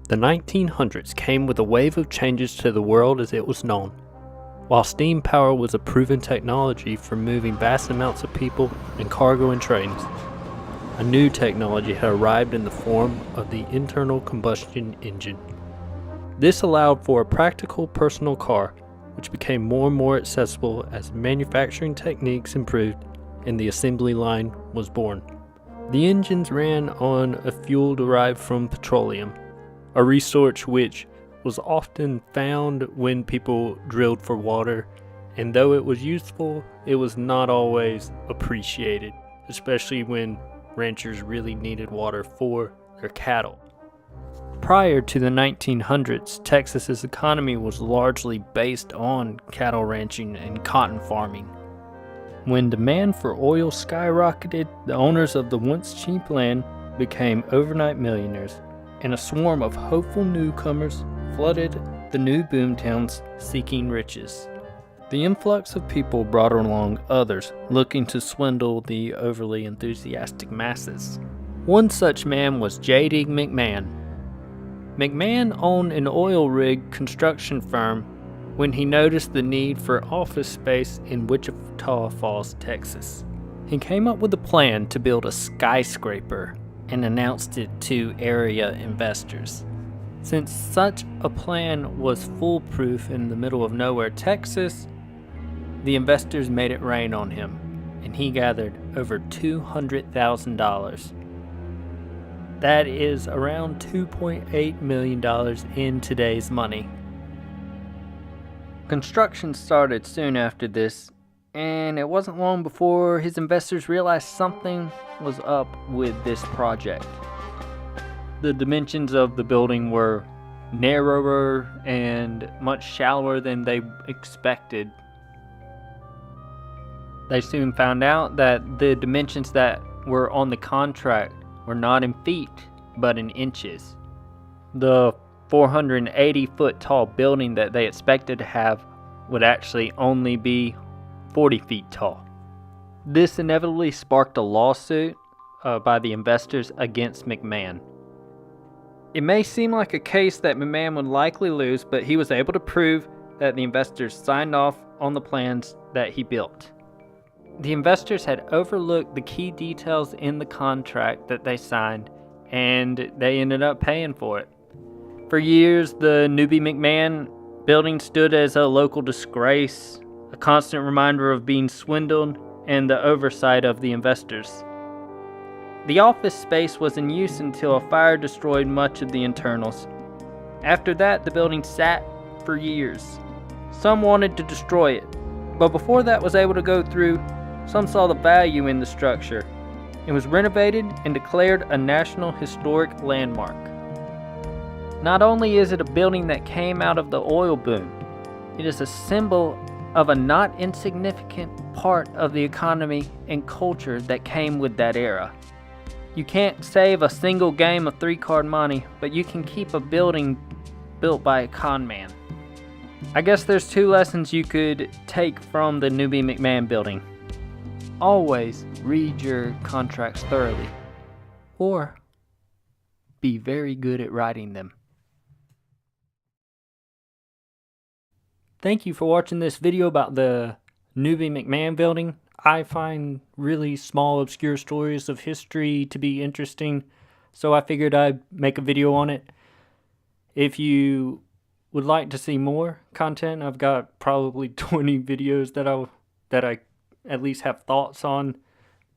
The 1900s came with a wave of changes to the world as it was known. While steam power was a proven technology for moving vast amounts of people and cargo in trains, a new technology had arrived in the form of the internal combustion engine. This allowed for a practical personal car, which became more and more accessible as manufacturing techniques improved and the assembly line was born. The engines ran on a fuel derived from petroleum, a resource which was often found when people drilled for water, and though it was useful, it was not always appreciated, especially when ranchers really needed water for their cattle. Prior to the 1900s, Texas's economy was largely based on cattle ranching and cotton farming. When demand for oil skyrocketed, the owners of the once cheap land became overnight millionaires, and a swarm of hopeful newcomers flooded the new boomtowns seeking riches. The influx of people brought along others looking to swindle the overly enthusiastic masses. One such man was J.D. McMahon. McMahon owned an oil rig construction firm when he noticed the need for office space in Wichita Falls, Texas. He came up with a plan to build a skyscraper and announced it to area investors. Since such a plan was foolproof in the middle of nowhere, Texas, the investors made it rain on him, and he gathered over $200,000. That is around $2.8 million in today's money. Construction started soon after this, and it wasn't long before his investors realized something was up with this project. The dimensions of the building were narrower and much shallower than they expected. They soon found out that the dimensions that were on the contract were not in feet, but in inches. The 480-foot tall building that they expected to have would actually only be 40 feet tall. This inevitably sparked a lawsuit by the investors against McMahon. It may seem like a case that McMahon would likely lose, but he was able to prove that the investors signed off on the plans that he built. The investors had overlooked the key details in the contract that they signed, and they ended up paying for it. For years, the Newby-McMahon building stood as a local disgrace, a constant reminder of being swindled and the oversight of the investors. The office space was in use until a fire destroyed much of the internals. After that, the building sat for years. Some wanted to destroy it, but before that was able to go through, some saw the value in the structure. It was renovated and declared a National Historic Landmark. Not only is it a building that came out of the oil boom, it is a symbol of a not insignificant part of the economy and culture that came with that era. You can't save a single game of three-card money, but you can keep a building built by a con man. I guess there's two lessons you could take from the Newby-McMahon building. Always read your contracts thoroughly, or be very good at writing them. Thank you for watching this video about the Newby-McMahon building. I find really small, obscure stories of history to be interesting, so I figured I'd make a video on it. If you would like to see more content, I've got probably 20 videos that I at least have thoughts on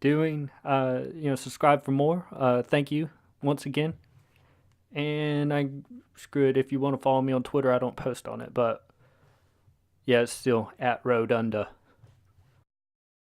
doing. Subscribe for more. Thank you once again. And screw it, if you want to follow me on Twitter, I don't post on it, but yeah, it's still @Rodunda.